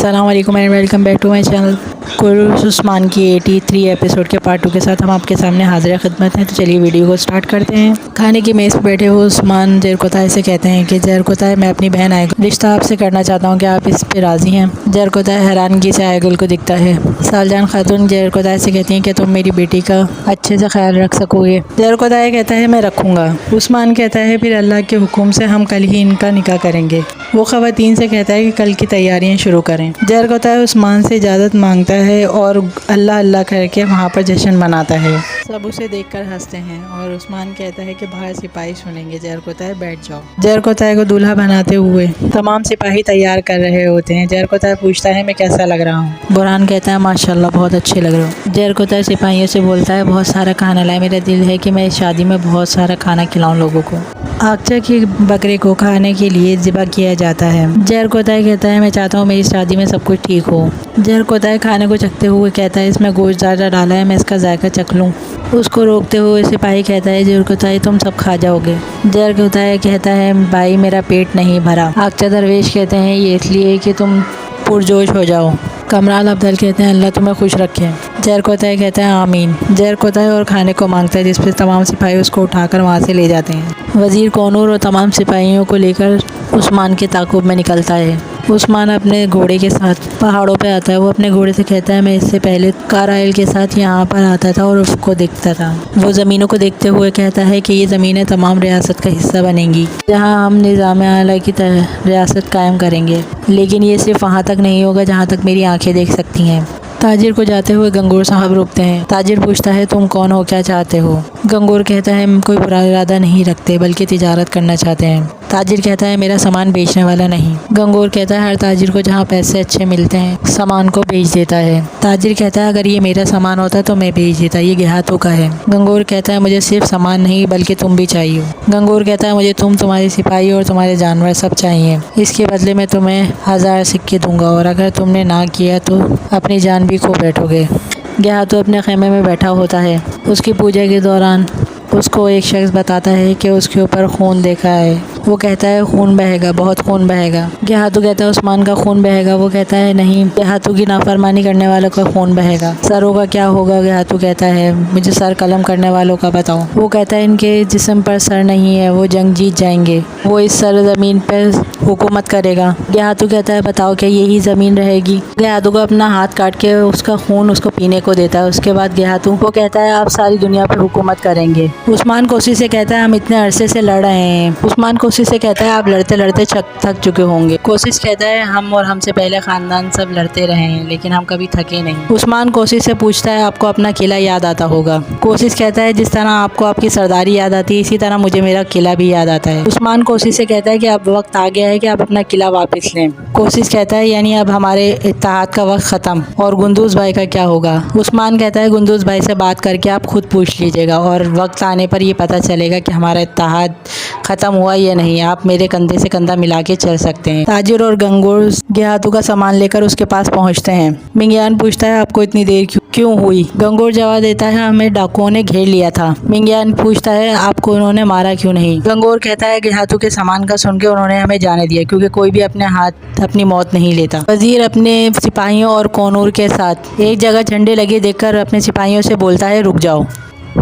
अस्सलाम वालेकुम and welcome back to my channel. कुर्स उस्मान की 83 एपिसोड के पार्ट 2 के साथ हम आपके सामने हाजिर खिदमत हैं। तो चलिए वीडियो को स्टार्ट करते हैं। खाने की मेज़ पर बैठे हुए उस्मान जरकोताय से कहते हैं कि जरकोताय, मैं अपनी बहन आयगुल रिश्ता आपसे करना चाहता हूँ, क्या आप इस पे राज़ी हैं? जरकोताय हैरानगी से आयगुल को दिखता है। सालजान खातून जरकोताय से कहती हैं कि तुम मेरी बेटी का अच्छे से ख्याल रख सकोगे। जरकोताय कहता है मैं रखूँगा। उस्मान कहता है फिर अल्लाह के हुक्म से हम कल ही इनका निकाह करेंगे। वो ख़वातीन से कहता है कि कल की तैयारियां शुरू करें। जरकोताय उस्मान से इजाज़त मांगता है और अल्लाह अल्लाह करके वहाँ पर जश्न मनाता है। सब उसे देखकर हंसते हैं और उस्मान कहता है कि बाहर सिपाही सुनेंगे। जरकोताय बैठ जाओ। जरकोताय को दूल्हा बनाते हुए तमाम सिपाही तैयार कर रहे होते हैं। जरकोताय पूछता है मैं कैसा लग रहा हूँ? बुरहान कहता है माशाल्लाह बहुत अच्छे लग रहे हो। जरकोताय सिपाहियों से बोलता है बहुत सारा खाना लाए, मेरा दिल है कि मैं इस शादी में बहुत सारा खाना खिलाऊं लोगों को। आगचा के बकरे को खाने के लिए ज़िबा किया जाता है। जरकोताय कहता है मैं चाहता हूँ मेरी शादी में सब कुछ ठीक हो। जरकोताय खाने को चखते हुए कहता है इसमें गोश्त ज़्यादा डाला है, मैं इसका जायका चख लूँ। उसको रोकते हुए सिपाही कहता है जरकोताय तुम सब खा जाओगे। जरकोताय कहता है भाई मेरा पेट नहीं भरा। आगचा दरवेश कहते हैं ये इसलिए कि तुम पुरजोश हो जाओ। कमराल अब्दल कहते हैं अल्लाह तुम्हें खुश रखे। जरकोताय कहता है आमीन। जरकोताय और खाने को मांगता है, जिस पर तमाम सिपाही उसको उठाकर वहाँ से ले जाते हैं। वज़ीर कोनूर और तमाम सिपाहियों को लेकर उस्मान के ताक़ुब में निकलता है। उस्मान अपने घोड़े के साथ पहाड़ों पे आता है। वो अपने घोड़े से कहता है मैं इससे पहले काराइल के साथ यहाँ पर आता था और उसको देखता था। वो ज़मीनों को देखते हुए कहता है कि ये ज़मीनें तमाम रियासत का हिस्सा बनेंगी, जहाँ हम निज़ाम आला की रियासत कायम करेंगे, लेकिन ये सिर्फ वहाँ तक नहीं होगा जहाँ तक मेरी आँखें देख सकती हैं। ताजिर को जाते हुए गंगूर साहब रुकते हैं। ताजिर पूछता है तुम कौन हो, क्या चाहते हो? गंगूर कहता है हम कोई बुरा इरादा नहीं रखते, बल्कि तिजारत करना चाहते हैं। ताजिर कहता है मेरा सामान बेचने वाला नहीं। गंगूर कहता है हर ताजिर को जहाँ पैसे अच्छे मिलते हैं सामान को बेच देता है। ताजिर कहता है अगर ये मेरा सामान होता तो मैं बेच देता, ये देहातों का है। गंगूर कहता है मुझे सिर्फ सामान नहीं बल्कि तुम भी चाहिए। गंगूर कहता है मुझे तुम, तुम्हारे सिपाही और तुम्हारे जानवर सब चाहिए। इसके बदले में तुम्हें 1000 सिक्के दूंगा और अगर तुमने ना किया तो अपनी जान भी खो बैठोगे। देहातों अपने खेमे में बैठा होता है। उसकी पूजा के दौरान उसको एक शख्स बताता है कि उसके ऊपर खून देखा है। वो कहता है खून बहेगा, बहुत खून बहेगा। गेहातू कहता है उस्मान का खून बहेगा। वो कहता है नहीं, गेहातू की नाफरमानी करने वालों का खून बहेगा। सरों का क्या होगा? गेहातू कहता है मुझे सर कलम करने वालों का बताओ। वो कहता है इनके जिस्म पर सर नहीं है, वो जंग जीत जाएंगे, वो इस सरजमीन पर हुकूमत करेगा। गेहातू कहता है बताओ क्या यही ज़मीन रहेगी? गेहातू को अपना हाथ काट के उसका खून उसको पीने को देता है। उसके बाद गेहातू को कहता है आप सारी दुनिया पर हुकूमत करेंगे। उस्मान कोशिश से कहता है हम इतने अरसे से लड़ रहे हैं। उस्मान कोशिश से कहता है आप लड़ते लड़ते थक चुके होंगे। कोशिश कहता है हम और हमसे पहले ख़ानदान सब लड़ते रहे हैं, लेकिन हम कभी थके नहीं। उस्मान कोशिश से पूछता है आपको अपना किला याद आता होगा? कोशिश कहता है जिस तरह आपको आपकी सरदारी याद आती है इसी तरह मुझे मेरा किला भी याद आता है। उस्मान कोशिश से कहता है कि अब वक्त आ गया है कि आप अपना किला वापस लें। कोशिश कहता है यानी अब हमारे इत्तेहाद का वक्त ख़त्म। और गुंदूज भाई का क्या होगा? उस्मान कहता है गुंदूज भाई से बात करके आप खुद पूछ लीजिएगा और वक्त आने पर ये पता चलेगा कि हमारा इत्तेहाद ख़त्म हुआ या नहीं। आप मेरे कंधे से कंधा मिला के चल सकते हैं। ताजिर और गंगूर गेहातू का सामान लेकर उसके पास पहुंचते हैं। मिंगियान पूछता है आपको इतनी देर क्यों हुई? गंगूर जवाब देता है हमें डाकुओं ने घेर लिया था। मिंगियान पूछता है आपको उन्होंने मारा क्यों नहीं? गंगूर कहता है गेहातू के सामान का सुन के उन्होंने हमें जाने दिया, क्योंकि कोई भी अपने हाथ अपनी मौत नहीं लेता। वजीर अपने सिपाहियों और कोनूर के साथ एक जगह झंडे लगे देखकर अपने सिपाहियों से बोलता है रुक जाओ।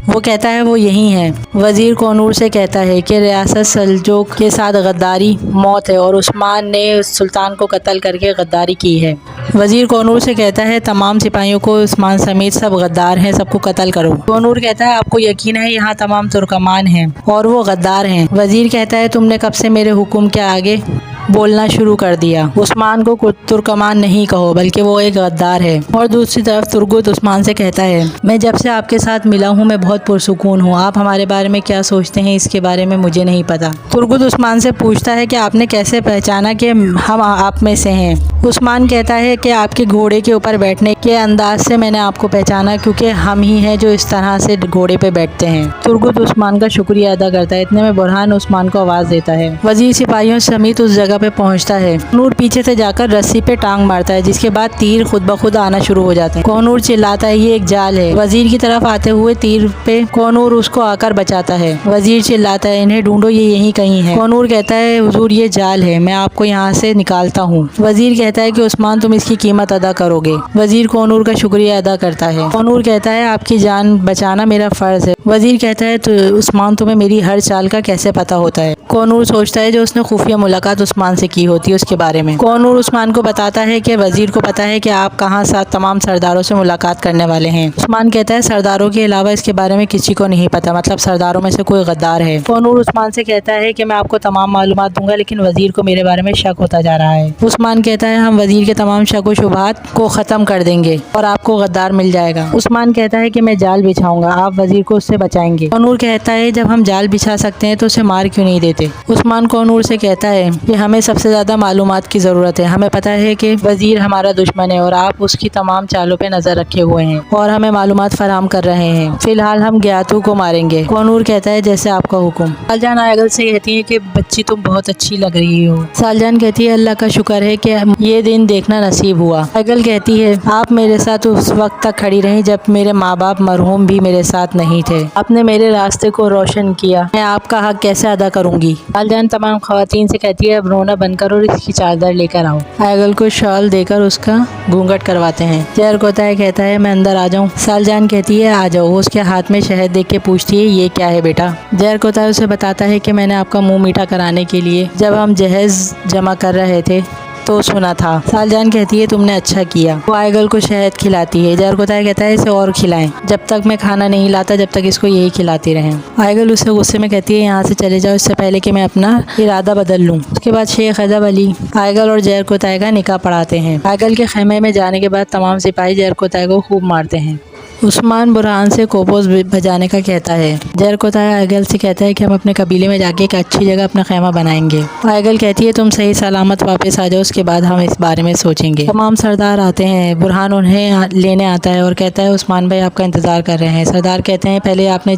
वो कहता है वो यही है। वज़ीर कोनूर से कहता है कि रियासत सल्जूक के साथ गद्दारी मौत है और उस्मान ने सुल्तान को कत्ल करके गद्दारी की है। वज़ीर कोनूर से कहता है तमाम सिपाहियों को उस्मान समेत सब गद्दार हैं, सबको कत्ल करो। कोनूर कहता है आपको यकीन है यहाँ तमाम तुर्कमान हैं और वो गद्दार हैं। वज़ीर कहता है तुमने कब से मेरे हुक्म के आगे बोलना शुरू कर दिया? उस्मान को तुर्कमान नहीं कहो बल्कि वो एक गद्दार है। और दूसरी तरफ तुर्गुत उस्मान से कहता है मैं जब से आपके साथ मिला हूँ मैं बहुत पुरसुकून हूँ, आप हमारे बारे में क्या सोचते हैं इसके बारे में मुझे नहीं पता। तुर्गुत उस्मान से पूछता है कि आपने कैसे पहचाना कि हम आप में से हैं? उस्मान कहता है कि आपके घोड़े के ऊपर बैठने के अंदाज से मैंने आपको पहचाना, क्योंकि हम ही हैं जो इस तरह से घोड़े पे बैठते हैं। तुर्गुत उस्मान का शुक्रिया अदा करता है। इतने में बुरहान उस्मान को आवाज़ देता है। वज़ीर सिपाहियों समेत उस जगह جگہ پہ پہنچتا ہے کوہنور پیچھے سے جا کر رسی پہ ٹانگ مارتا ہے، جس کے بعد تیر خود بخود آنا شروع ہو جاتے ہیں۔ کوہنور چلاتا ہے یہ ایک جال ہے۔ وزیر کی طرف آتے ہوئے تیر پہ کوہنور اس کو آ کر بچاتا ہے۔ وزیر چلاتا ہے انہیں ڈھونڈو، یہ یہیں کہیں ہے۔ کوہنور کہتا ہے حضور یہ جال ہے، میں آپ کو یہاں سے نکالتا ہوں۔ وزیر کہتا ہے کہ عثمان تم اس کی قیمت ادا کرو گے۔ وزیر کوہنور کا شکریہ ادا کرتا ہے۔ کوہنور کہتا ہے آپ کی جان بچانا میرا فرض ہے۔ وزیر کہتا ہے تو عثمان تمہیں میری ہر چال کا کیسے پتا ہوتا ہے؟ کوہنور سوچتا ہے جو اس نے خفیہ ملاقات عثمان سے کی ہوتی ہے اس کے بارے میں۔ کوہنور عثمان کو بتاتا ہے کہ وزیر کو پتا ہے کہ آپ کہاں ساتھ تمام سرداروں سے ملاقات کرنے والے ہیں۔ عثمان کہتا ہے سرداروں کے علاوہ اس کے بارے میں کسی کو نہیں پتا، مطلب سرداروں میں سے کوئی غدار ہے۔ کوہنور عثمان سے کہتا ہے کہ میں آپ کو تمام معلومات دوں گا، لیکن وزیر کو میرے بارے میں شک ہوتا جا رہا ہے۔ عثمان کہتا ہے ہم وزیر کے تمام شک و شبہات کو ختم کر دیں گے اور آپ کو غدار مل جائے گا۔ عثمان کہتا ہے کہ میں جال بچھاؤں گا، آپ وزیر کو اس سے بچائیں گے۔ کوہنور کہتا ہے جب ہم جال بچھا سکتے ہیں تو اسے مار کیوں نہیں دیتے؟ عثمان کوہنور سے کہتا ہے کہ ہمیں سب سے زیادہ معلومات کی ضرورت ہے، ہمیں پتا ہے کہ وزیر ہمارا دشمن ہے اور آپ اس کی تمام چالوں پہ نظر رکھے ہوئے ہیں اور ہمیں معلومات فراہم کر رہے ہیں۔ فی الحال ہم گیاتو کو ماریں گے۔ کوہنور کہتا ہے جیسے آپ کا حکم۔ سالجان آئگل سے کہتی ہے کہ بچی تم بہت اچھی لگ رہی ہو۔ سالجان کہتی ہے اللہ کا شکر ہے کہ یہ دن دیکھنا نصیب ہوا۔ آئگل کہتی ہے آپ میرے ساتھ اس وقت تک کھڑی رہیں جب میرے ماں باپ مرحوم بھی میرے ساتھ نہیں تھے، آپ نے میرے راستے کو روشن کیا، میں آپ کا حق کیسے ادا کروں گی؟ سالجان تمام خواتین سے کہتی ہے اب رونا بند کرو اور اس کی چادر لے کر آؤ۔ آئگل کو شال دے کر اس کا گھونگھٹ کرواتے ہیں۔ زہر کوتاہے کہتا ہے میں اندر آ جاؤں؟ سالجان کہتی ہے آ جاؤ۔ وہ اس کے ہاتھ میں شہد دیکھ کے پوچھتی ہے یہ کیا ہے بیٹا؟ زہر کوتاہے اسے بتاتا ہے کہ میں نے آپ کا منہ میٹھا کرانے کے لیے جب ہم جہیز جمع کر رہے تھے تو سنا تھا۔ سالجان کہتی ہے تم نے اچھا کیا۔ وہ آئگل کو شہد کھلاتی ہے۔ زہر کوتاہے کہتا ہے اسے اور کھلائیں، جب تک میں کھانا نہیں لاتا جب تک اس کو یہی کھلاتی رہیں۔ آئگل اسے غصے میں کہتی ہے یہاں سے چلے جاؤ اس سے پہلے کہ میں اپنا ارادہ بدل لوں۔ اس کے بعد شیخ ادب علی آئگل اور زہر کوتاہے کا نکاح پڑھاتے ہیں۔ آئگل کے خیمے میں جانے کے بعد تمام سپاہی زہر کوتاہے کو خوب مارتے ہیں۔ عثمان برہان سے کوپوز بجانے کا کہتا ہے۔ زہر کوتاہے آئگل سے کہتا ہے کہ ہم اپنے قبیلے میں جا کے ایک اچھی جگہ اپنا خیمہ بنائیں گے۔ آئگل کہتی ہے تم صحیح سلامت واپس آ جاؤ، اس کے بعد ہم اس بارے میں سوچیں گے۔ تمام سردار آتے ہیں۔ برہان انہیں لینے آتا ہے اور کہتا ہے عثمان بھائی آپ کا انتظار کر رہے ہیں۔ سردار کہتے ہیں پہلے آپ نے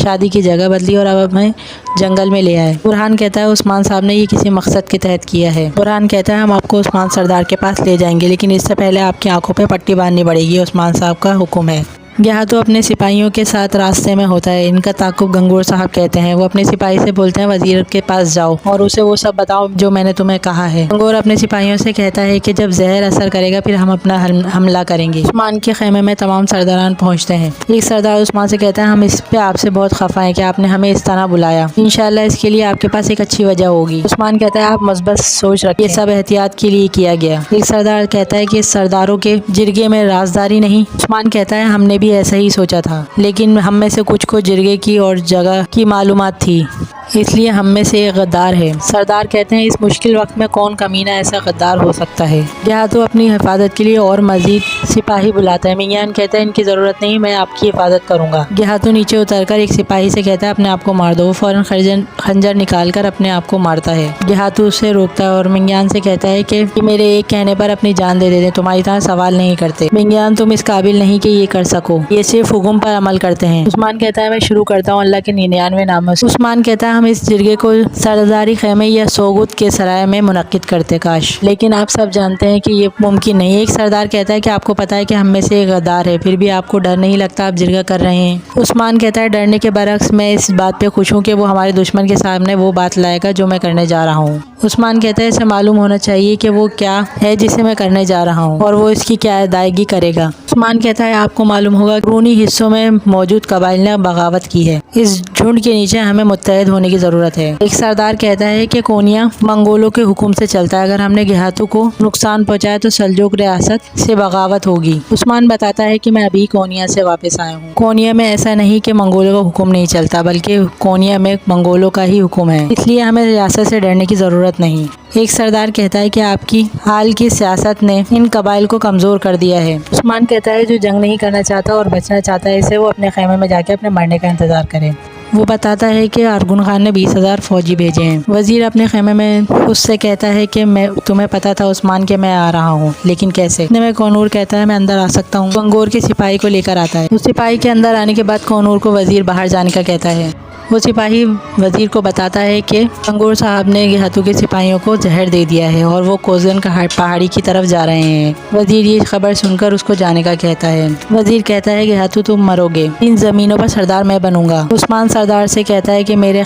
شادی کی جگہ بدلی اور اب ہمیں جنگل میں لے آئے۔ برہان کہتا ہے عثمان صاحب نے یہ کسی مقصد کے تحت کیا ہے۔ برہان کہتا ہے ہم آپ کو عثمان سردار کے پاس لے جائیں گے، لیکن اس سے پہلے آپ کی آنکھوں پہ پٹی باندھنی پڑے گی، عثمان صاحب کا حکم ہے۔ گیاتو اپنے سپاہیوں کے ساتھ راستے میں ہوتا ہے۔ ان کا تعاقب گنگور صاحب کہتے ہیں۔ وہ اپنے سپاہی سے بولتے ہیں وزیر کے پاس جاؤ اور اسے وہ سب بتاؤ جو میں نے تمہیں کہا ہے۔ گنگور اپنے سپاہیوں سے کہتا ہے کہ جب زہر اثر کرے گا پھر ہم اپنا حملہ کریں گے۔ عثمان کے خیمے میں تمام سرداران پہنچتے ہیں۔ ایک سردار عثمان سے کہتا ہے ہم اس پہ آپ سے بہت خفا ہیں کہ آپ نے ہمیں اس طرح بلایا، انشاءاللہ اس کے لیے آپ کے پاس ایک اچھی وجہ ہوگی۔ عثمان کہتا ہے آپ مثبت سوچ رکھیں، یہ سب احتیاط کے لیے کیا گیا۔ ایک سردار کہتا ہے کہ سرداروں کے جرگے میں رازداری نہیں۔ عثمان کہتا ہے ہم نے بھی ایسا ہی سوچا تھا، لیکن ہم میں سے کچھ کو جرگے کی اور جگہ کی معلومات تھی، اس لیے ہم میں سے ایک غدار ہے۔ سردار کہتے ہیں اس مشکل وقت میں کون کمینہ ایسا غدار ہو سکتا ہے؟ گیاتو اپنی حفاظت کے لیے اور مزید سپاہی بلاتا ہے۔ منگیان کہتا ہے ان کی ضرورت نہیں، میں آپ کی حفاظت کروں گا۔ گیاتو نیچے اتر کر ایک سپاہی سے کہتا ہے اپنے آپ کو مار دو۔ وہ فوراً خنجر نکال کر اپنے آپ کو مارتا ہے۔ گیاتو اسے روکتا ہے اور منگیان سے کہتا ہے کہ میرے ایک کہنے پر اپنی جان دے دیتے، تمہاری طرح سوال نہیں کرتے۔ منگیان تم اس قابل نہیں کہ یہ کر سکو، یہ صرف حکم پر عمل کرتے ہیں۔ عثمان کہتا ہے میں شروع کرتا ہوں اللہ کے 99 ناموں سے۔ عثمان کہتا ہے ہم اس جرگے کو سرداری خیمے یا سوگت کے سرائے میں منعقد کرتے کاش، لیکن آپ سب جانتے ہیں کہ یہ ممکن نہیں۔ ایک سردار کہتا ہے کہ آپ کو پتا ہے کہ ہم میں سے ایک غدار ہے، پھر بھی آپ کو ڈر نہیں لگتا، آپ جرگہ کر رہے ہیں۔ عثمان کہتا ہے ڈرنے کے برعکس میں اس بات پہ خوش ہوں کہ وہ ہمارے دشمن کے سامنے وہ بات لائے گا جو میں کرنے جا رہا ہوں۔ عثمان کہتا ہے اسے معلوم ہونا چاہیے کہ وہ کیا ہے جسے میں کرنے جا رہا ہوں اور وہ اس کی کیا ادائیگی کرے گا۔ عثمان کہتا ہے آپ کو معلوم ہوگا رونی حصوں میں موجود قبائل نے بغاوت کی ہے، اس جھنڈ کے نیچے ہمیں متحد ہونے کی ضرورت ہے۔ ایک سردار کہتا ہے کہ کونیا منگولوں کے حکم سے چلتا ہے، اگر ہم نے گیاتو کو نقصان پہنچایا تو سلجوق ریاست سے بغاوت ہوگی۔ عثمان بتاتا ہے کہ میں ابھی کونیا سے واپس آیا ہوں۔ کونیا میں ایسا نہیں کہ منگولوں کا حکم نہیں چلتا، بلکہ کونیا میں منگولوں کا ہی حکم ہے، اس لیے ہمیں ریاست سے ڈرنے کی ضرورت نہیں۔ ایک سردار کہتا ہے کہ آپ کی حال کی سیاست نے ان قبائل کو کمزور کر دیا ہے۔ عثمان کہتا ہے جو جنگ نہیں کرنا چاہتا اور بچنا چاہتا ہے اسے وہ اپنے خیمے میں جا کے اپنے مرنے کا انتظار کرے۔ वो बताता है कि अरगुन खान ने 20,000 फौजी भेजे हैं। वजीर अपने खेमे में उससे कहता है कि मैं तुम्हें पता था उस्मान के मैं आ रहा हूँ, लेकिन कैसे? इतने में कौनूर कहता है मैं अंदर आ सकता हूँ। गंगोर के सिपाही को लेकर आता है। उस सिपाही के अंदर आने के बाद कौनूर को वजीर बाहर जाने का कहता है। वो सिपाही वजीर को बताता है कि गंगोर साहब ने गेहातू के सिपाहियों को जहर दे दिया है और वो कोजगन पहाड़ी की तरफ जा रहे हैं। वजीर ये खबर सुनकर उसको जाने का कहता है। वजीर कहता है गेहातू तुम मरोगे, इन ज़मीनों पर सरदार मैं बनूंगा। उस्मान सरदार से कहता है कि मेरे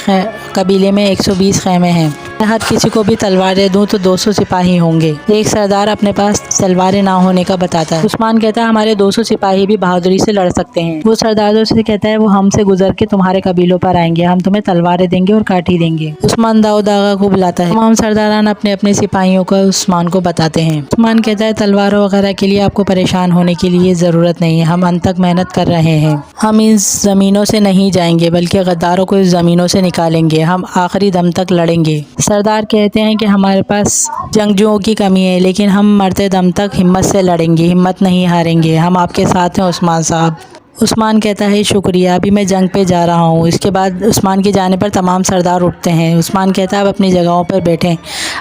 कबीले में 120 खेमे हैं, मैं हर किसी को भी तलवारें दूं तो 200 सिपाही होंगे। एक सरदार अपने पास तलवारें ना होने का बताता है। उस्मान कहता है हमारे 200 सिपाही भी बहादुरी से लड़ सकते हैं। वो सरदारों से कहता है वो हमसे गुजर के तुम्हारे कबीलों पर आएंगे, हम तुम्हें तलवारें देंगे और काठी देंगे। उस्मान दाऊद आगा को बुलाता है। तमाम सरदारान अपने अपने सिपाहियों को उस्मान को बताते हैं। उस्मान कहता है तलवारों वगैरह के लिए आपको परेशान होने की लिए ज़रूरत नहीं है, हम अंत तक मेहनत कर रहे हैं। हम इन ज़मीनों से नहीं जाएंगे बल्कि गद्दारों को इस ज़मीनों से निकालेंगे, हम आखिरी दम तक लड़ेंगे। सरदार कहते हैं कि हमारे पास जंगजुओं की कमी है, लेकिन हम मरते दम तक हिम्मत से लड़ेंगे, हिम्मत नहीं हारेंगे, हम आपके साथ हैं उस्मान साहब। उस्मान कहता है शुक्रिया, अभी मैं जंग पे जा रहा हूँ। इसके बाद उस्मान के जाने पर तमाम सरदार उठते हैं। उस्मान कहता है अब अपनी जगहों पर बैठें,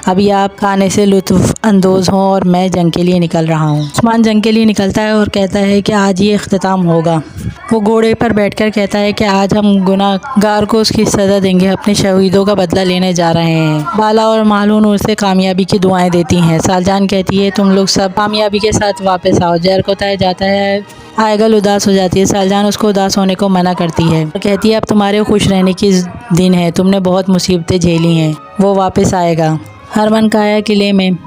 अभी आप खाने से लुत्फ़ अंदोज़ हों और मैं जंग के लिए निकल रहा हूँ। उस्मान जंग के लिए निकलता है और कहता है कि आज ये इख्तिताम होगा। वो घोड़े पर बैठकर कहता है कि आज हम गुनाहगार को उसकी सज़ा देंगे, अपने शहीदों का बदला लेने जा रहे हैं। बाला और मालून उसे कामयाबी की दुआएं देती हैं। सालजान कहती है तुम लोग सब कामयाबी के साथ वापस आओ। जहर को तय जाता है, आयगल उदास हो जाती है। सालजान उसको उदास होने को मना करती है और कहती है अब तुम्हारे खुश रहने की दिन है, तुमने बहुत मुसीबतें झेली हैं, वो वापस आएगा। हरमन काया किले में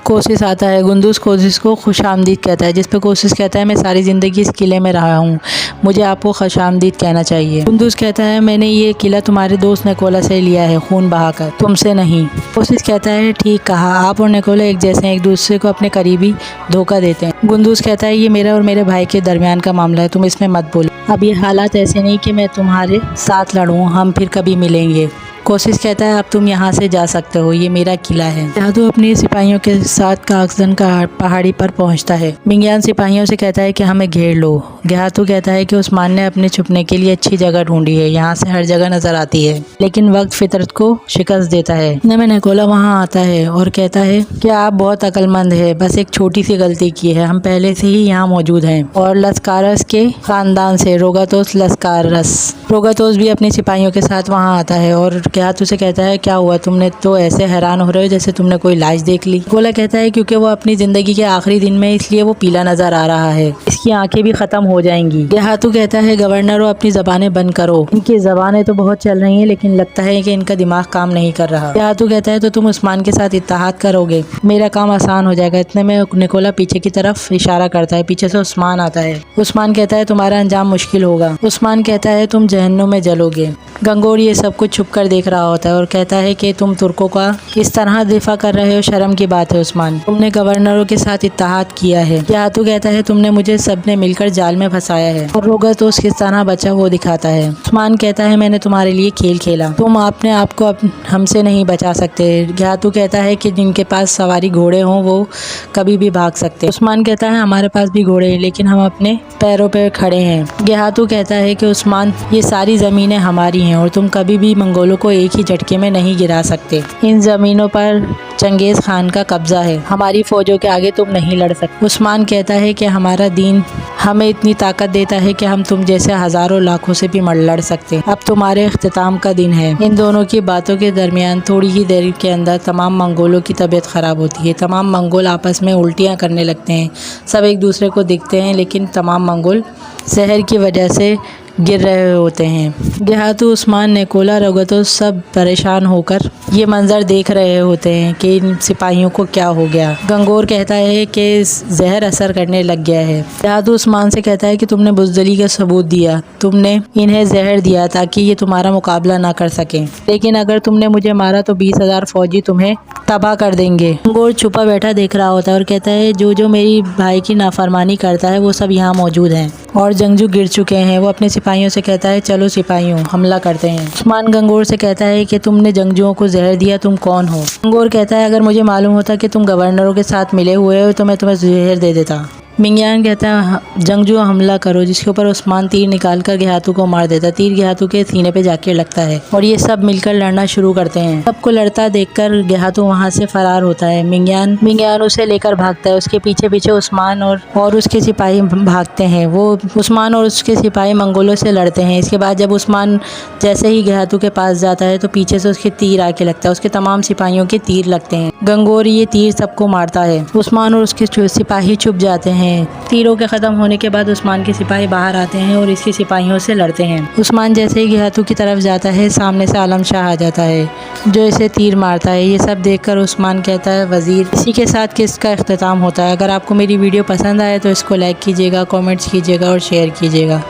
कोशिश आता है। गुंदुस कोशिश को खुश आमदीद कहता है, जिस पे कोशिश कहता है मैं सारी ज़िंदगी इस किले में रहा हूँ, मुझे आपको खुश आमदीद कहना चाहिए। गुंदुस कहता है मैंने ये किला तुम्हारे दोस्त निकोला से लिया है, खून बहाकर, तुमसे नहीं। कोशिश कहता है ठीक कहा, आप और निकोला एक जैसे हैं, एक दूसरे को अपने करीबी धोखा देते हैं। गुंदुस कहता है ये मेरा और मेरे भाई के दरमियान का मामला है, तुम इसमें मत बोलो, अब ये हालात ऐसे नहीं कि मैं तुम्हारे साथ लड़ूँ, हम फिर कभी मिलेंगे। कोशिश कहता है अब तुम यहाँ से जा सकते हो, ये मेरा किला है। जादू अपने सिपाहियों के साथ कागजन का पहाड़ी पर पहुँचता है। मिंगियान सिपाहियों से कहता है कि हमें घेर लो। गेहातू कहता है कि उस्मान ने अपने छुपने के लिए अच्छी जगह ढूंढी है, यहाँ से हर जगह नजर आती है, लेकिन वक्त फितरत को शिकस्त देता है। इतने में निकोला वहाँ आता है और कहता है कि आप बहुत अक्लमंद है, बस एक छोटी सी गलती की है, हम पहले से ही यहाँ मौजूद हैं और लस्कारस के खानदान से रोगातोस लस्कारस। रोगातोस भी अपने सिपाहियों के साथ वहाँ आता है और गेहातू से कहता है क्या हुआ, तुमने तो ऐसे हैरान हो रहे हो जैसे तुमने कोई लाश देख ली। निकोला कहता है क्योंकि वो अपनी जिंदगी के आखिरी दिन में, इसलिए वो पीला नजर आ रहा है, इसकी आंखें भी खत्म हो जाएंगी। गेहातू कहता है गवर्नरों अपनी जबानें बंद करो, इनकी जबानें तो बहुत चल रही हैं लेकिन लगता है कि इनका दिमाग काम नहीं कर रहा। गेहातू कहता है तो तुम उस्मान के साथ इत्तेहाद करोगे, मेरा काम आसान हो जाएगा। इतने में निकोला पीछे की तरफ इशारा करता है, पीछे से उस्मान आता है। उस्मान कहता है तुम्हारा अंजाम मुश्किल होगा। उस्मान कहता है तुम जहन्नुम में जलोगे। गंगोर ये सब कुछ छुप कर देख रहा होता है और कहता है कि तुम तुर्कों का इस तरह दिफा कर रहे हो, शर्म की बात है उस्मान, तुमने गवर्नरों के साथ इत्तेहाद किया है। गेहातू कहता है तुमने मुझे सबने मिलकर जाल में फंसाया है और रोगातोस किस तरह बचा वो दिखाता है। उस्मान कहता है मैंने तुम्हारे लिए खेल खेला, तुम अपने आप को हमसे नहीं बचा सकते। गेहातू कहता है कि जिनके पास सवारी घोड़े हों वो कभी भी भाग सकते। उस्मान कहता है हमारे पास भी घोड़े हैं लेकिन हम अपने पैरों पर खड़े हैं। गेहातू कहता है कि उस्मान ये सारी ज़मीनें हमारी हैं और तुम कभी भी मंगोलों को एक ही झटके में नहीं गिरा सकते। इन ज़मीनों पर चंगेज़ खान का कब्जा है, हमारी फ़ौजों के आगे तुम नहीं लड़ सकते। उस्मान कहता है कि हमारा दीन हमें इतनी ताकत देता है कि हम तुम जैसे हज़ारों लाखों से भी लड़ सकते। अब तुम्हारे इख्तिताम का दिन है। इन दोनों की बातों के दरमियान थोड़ी ही देर के अंदर तमाम मंगोलों की तबीयत ख़राब होती है। तमाम मंगोल आपस में उल्टियाँ करने लगते हैं, सब एक दूसरे को दिखते हैं लेकिन तमाम मंगोल जहर की वजह से गिर रहे होते हैं। गेहातू, उस्मान, निकोला, रोगातोस सब परेशान होकर ये मंजर देख रहे होते हैं कि इन सिपाहियों को क्या हो गया। गंगोर कहता है कि जहर असर करने लग गया है। गेहातू उस्मान से कहता है कि तुमने बुज़दिली का सबूत दिया, तुमने इन्हें जहर दिया ताकि ये तुम्हारा मुकाबला ना कर सकें, लेकिन अगर तुमने मुझे मारा तो 20,000 फौजी तुम्हें तबाह कर देंगे। गंगोर छुपा बैठा देख रहा होता है और कहता है जो मेरी भाई की नाफरमानी करता है वो सब यहाँ मौजूद हैं और जंगजू गिर चुके हैं। वो अपने सिपाहियों से कहता है चलो सिपाहियों हमला करते हैं। उस्मान गंगोर से कहता है कि तुमने जंगजुओं को जहर दिया, तुम कौन हो? गंगोर कहता है अगर मुझे मालूम होता कि तुम गवर्नरों के साथ मिले हुए हो तो मैं तुम्हें जहर दे देता। मिंगयान कहता है जंगजू हमला करो, जिसके ऊपर उस्मान तीर निकाल कर गेहातू को मार देता है। तीर गेहातू के सीने पे जाके लगता है और ये सब मिलकर लड़ना शुरू करते हैं। सबको लड़ता देखकर गेहातू वहाँ से फरार होता है। मिंगयान उसे लेकर भागता है। उसके पीछे पीछे उस्मान और उसके सिपाही भागते हैं। वो उस्मान और उसके सिपाही मंगोलों से लड़ते हैं। इसके बाद जब उस्मान जैसे ही गेहातू के पास जाता है तो पीछे से उसके तीर आके लगता है। उसके तमाम सिपाहियों के तीर लगते हैं। गंगोर ये तीर सबको मारता है। उस्मान और उसके सिपाही छुप जाते हैं। तीरों के ख़त्म होने के बाद उस्मान के सिपाही बाहर आते हैं और इसके सिपाहियों से लड़ते हैं। उस्मान जैसे ही गेहातू की तरफ जाता है, सामने से आलम शाह आ जाता है जो इसे तीर मारता है। ये सब देखकर उस्मान कहता है वज़ीर। इसी के साथ किसका इख्तिताम होता है। अगर आपको मेरी वीडियो पसंद आए तो इसको लाइक कीजिएगा, कमेंट्स कीजिएगा और शेयर कीजिएगा।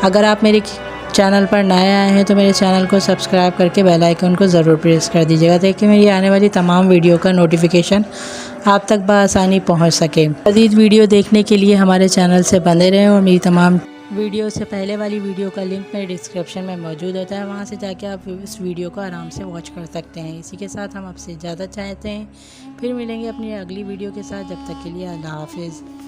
अगर आप मेरे चैनल पर नए आए हैं तो मेरे चैनल को सब्सक्राइब करके बेल आइकन को ज़रूर प्रेस कर दीजिएगा ताकि मेरी आने वाली तमाम वीडियो का नोटिफिकेशन आप तक बआसानी पहुंच सके। मज़ीद वीडियो देखने के लिए हमारे चैनल से बने रहें और मेरी तमाम वीडियो से पहले वाली वीडियो का लिंक मेरे डिस्क्रिप्शन में मौजूद होता है, वहां से जाके आप इस वीडियो को आराम से वॉच कर सकते हैं। इसी के साथ हम आपसे इजाज़त चाहते हैं। फिर मिलेंगे अपनी अगली वीडियो के साथ। जब तक के लिए अल्लाह हाफिज़।